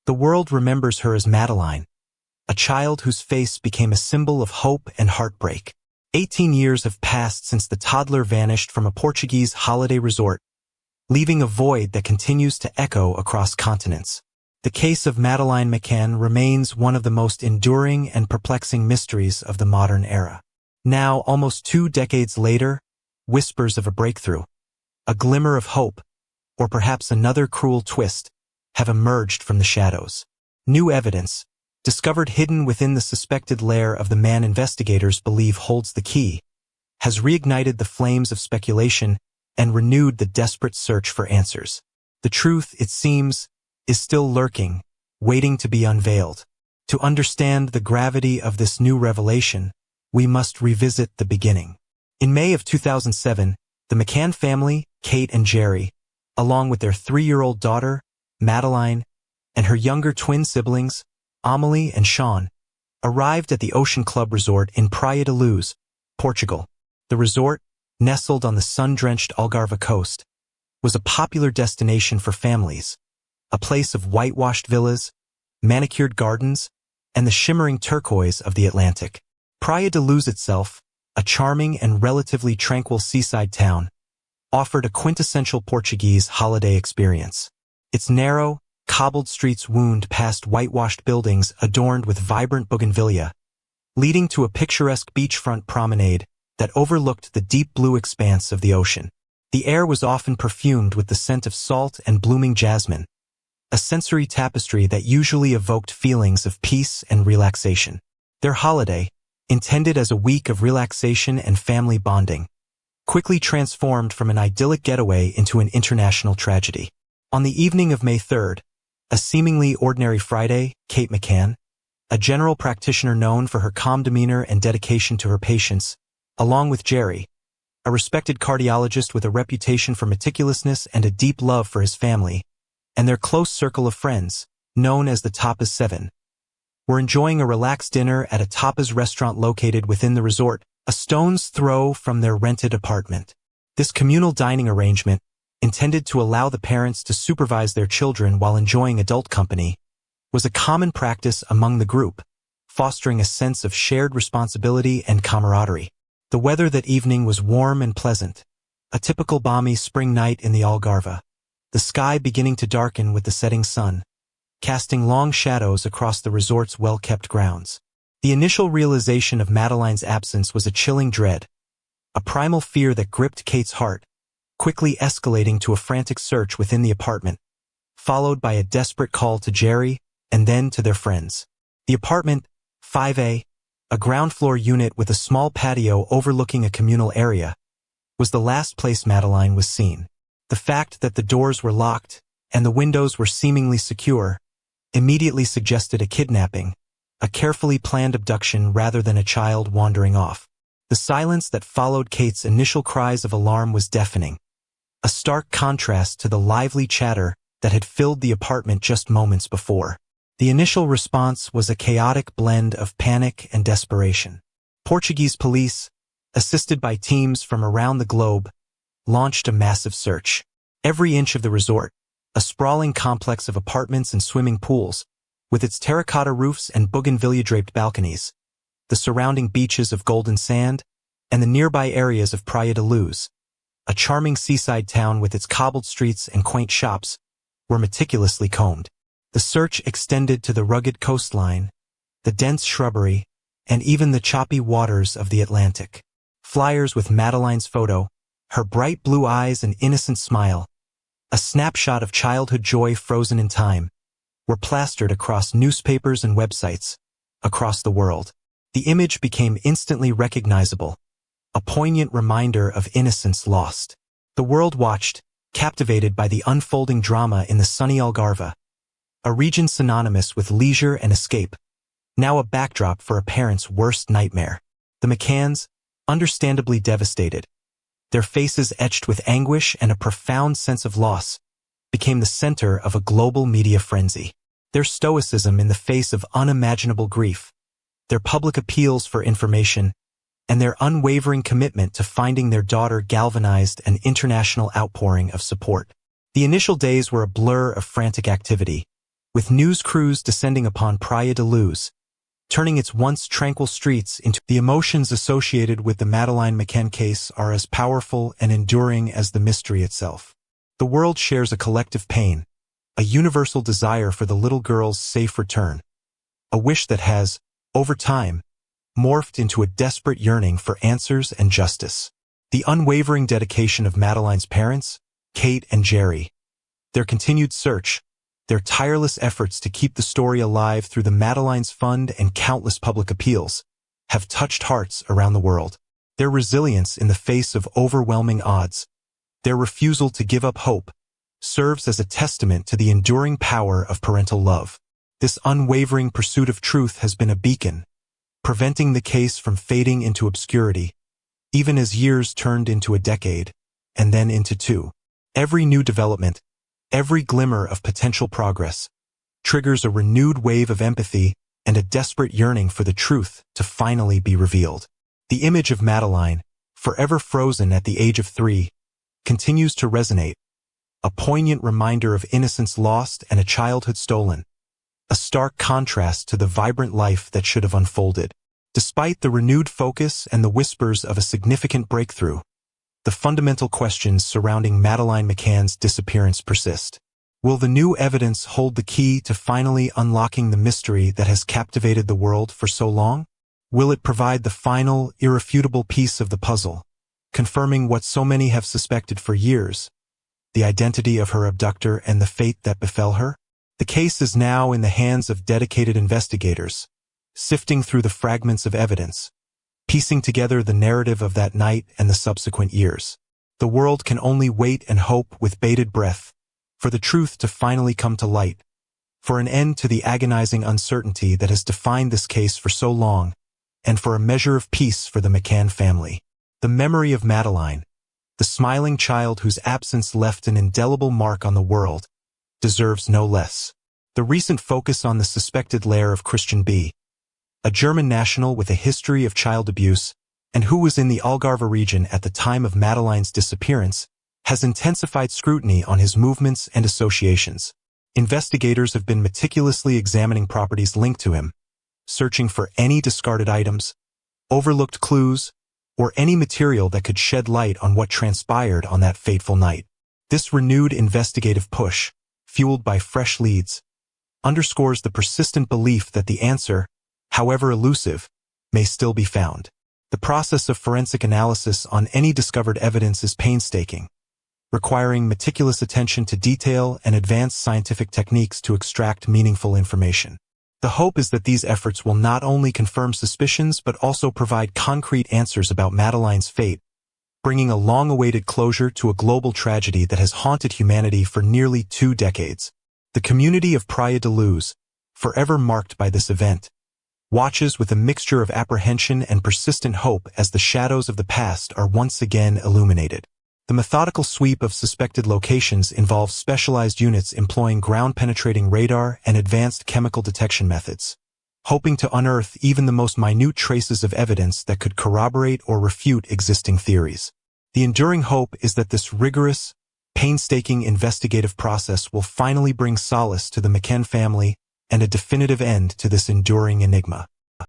The world remembers her as Madeleine, a child whose face became a symbol of hope and heartbreak. 18 years have passed since the toddler vanished from a Portuguese holiday resort, leaving a void that continues to echo across continents. The case of Madeleine McCann remains one of the most enduring and perplexing mysteries of the modern era. Now, almost 2 decades later, whispers of a breakthrough, a glimmer of hope, or perhaps another cruel twist, have emerged from the shadows. New evidence, discovered hidden within the suspected lair of the man investigators believe holds the key, has reignited the flames of speculation and renewed the desperate search for answers. The truth, it seems, is still lurking, waiting to be unveiled. To understand the gravity of this new revelation, we must revisit the beginning. In May of 2007, the McCann family, Kate and Jerry, along with their 3-year-old daughter, Madeleine, and her younger twin siblings, Amelie and Sean, arrived at the Ocean Club Resort in Praia da Luz, Portugal. The resort, nestled on the sun-drenched Algarve coast, was a popular destination for families, a place of whitewashed villas, manicured gardens, and the shimmering turquoise of the Atlantic. Praia da Luz itself, a charming and relatively tranquil seaside town, offered a quintessential Portuguese holiday experience. Its narrow, cobbled streets wound past whitewashed buildings adorned with vibrant bougainvillea, leading to a picturesque beachfront promenade that overlooked the deep blue expanse of the ocean. The air was often perfumed with the scent of salt and blooming jasmine, a sensory tapestry that usually evoked feelings of peace and relaxation. Their holiday, intended as a week of relaxation and family bonding, quickly transformed from an idyllic getaway into an international tragedy. On the evening of May 3rd, a seemingly ordinary Friday, Kate McCann, a general practitioner known for her calm demeanor and dedication to her patients, along with Jerry, a respected cardiologist with a reputation for meticulousness and a deep love for his family, and their close circle of friends, known as the Tapas 7, were enjoying a relaxed dinner at a tapas restaurant located within the resort, a stone's throw from their rented apartment. This communal dining arrangement, intended to allow the parents to supervise their children while enjoying adult company, was a common practice among the group, fostering a sense of shared responsibility and camaraderie. The weather that evening was warm and pleasant, a typical balmy spring night in the Algarve, the sky beginning to darken with the setting sun, casting long shadows across the resort's well-kept grounds. The initial realization of Madeleine's absence was a chilling dread, a primal fear that gripped Kate's heart, quickly escalating to a frantic search within the apartment, followed by a desperate call to Jerry and then to their friends. The apartment, 5A, a ground-floor unit with a small patio overlooking a communal area, was the last place Madeleine was seen. The fact that the doors were locked and the windows were seemingly secure immediately suggested a kidnapping, a carefully planned abduction rather than a child wandering off. The silence that followed Kate's initial cries of alarm was deafening, a stark contrast to the lively chatter that had filled the apartment just moments before. The initial response was a chaotic blend of panic and desperation. Portuguese police, assisted by teams from around the globe, launched a massive search. Every inch of the resort, a sprawling complex of apartments and swimming pools, with its terracotta roofs and bougainvillea-draped balconies, the surrounding beaches of golden sand, and the nearby areas of Praia da Luz, a charming seaside town with its cobbled streets and quaint shops, were meticulously combed. The search extended to the rugged coastline, the dense shrubbery, and even the choppy waters of the Atlantic. Flyers with Madeleine's photo, her bright blue eyes and innocent smile, a snapshot of childhood joy frozen in time, were plastered across newspapers and websites across the world. The image became instantly recognizable, a poignant reminder of innocence lost. The world watched, captivated by the unfolding drama in the sunny Algarve, a region synonymous with leisure and escape, now a backdrop for a parent's worst nightmare. The McCanns, understandably devastated, their faces etched with anguish and a profound sense of loss, became the center of a global media frenzy. Their stoicism in the face of unimaginable grief, their public appeals for information, and their unwavering commitment to finding their daughter galvanized an international outpouring of support. The initial days were a blur of frantic activity, with news crews descending upon Praia da Luz, turning its once tranquil streets into the emotions associated with the Madeleine McCann case are as powerful and enduring as the mystery itself. The world shares a collective pain, a universal desire for the little girl's safe return, a wish that has, over time, morphed into a desperate yearning for answers and justice. The unwavering dedication of Madeleine's parents, Kate and Jerry, their continued search, their tireless efforts to keep the story alive through the Madeleines Fund and countless public appeals, have touched hearts around the world. Their resilience in the face of overwhelming odds, their refusal to give up hope, serves as a testament to the enduring power of parental love. This unwavering pursuit of truth has been a beacon, preventing the case from fading into obscurity, even as years turned into a decade, and then into two. Every new development, every glimmer of potential progress, triggers a renewed wave of empathy and a desperate yearning for the truth to finally be revealed. The image of Madeleine, forever frozen at the age of 3, continues to resonate, a poignant reminder of innocence lost and a childhood stolen, a stark contrast to the vibrant life that should have unfolded. Despite the renewed focus and the whispers of a significant breakthrough, the fundamental questions surrounding Madeleine McCann's disappearance persist. Will the new evidence hold the key to finally unlocking the mystery that has captivated the world for so long? Will it provide the final, irrefutable piece of the puzzle, confirming what so many have suspected for years, the identity of her abductor and the fate that befell her? The case is now in the hands of dedicated investigators, sifting through the fragments of evidence, piecing together the narrative of that night and the subsequent years. The world can only wait and hope with bated breath for the truth to finally come to light, for an end to the agonizing uncertainty that has defined this case for so long, and for a measure of peace for the McCann family. The memory of Madeleine, the smiling child whose absence left an indelible mark on the world, deserves no less. The recent focus on the suspected lair of Christian B., a German national with a history of child abuse, and who was in the Algarve region at the time of Madeleine's disappearance, has intensified scrutiny on his movements and associations. Investigators have been meticulously examining properties linked to him, searching for any discarded items, overlooked clues, or any material that could shed light on what transpired on that fateful night. This renewed investigative push, fueled by fresh leads, underscores the persistent belief that the answer, however elusive, may still be found. The process of forensic analysis on any discovered evidence is painstaking, requiring meticulous attention to detail and advanced scientific techniques to extract meaningful information. The hope is that these efforts will not only confirm suspicions but also provide concrete answers about Madeleine's fate, bringing a long-awaited closure to a global tragedy that has haunted humanity for nearly 2 decades. The community of Praia da Luz, forever marked by this event, watches with a mixture of apprehension and persistent hope as the shadows of the past are once again illuminated. The methodical sweep of suspected locations involves specialized units employing ground-penetrating radar and advanced chemical detection methods, hoping to unearth even the most minute traces of evidence that could corroborate or refute existing theories. The enduring hope is that this rigorous, painstaking investigative process will finally bring solace to the McCann family and a definitive end to this enduring enigma.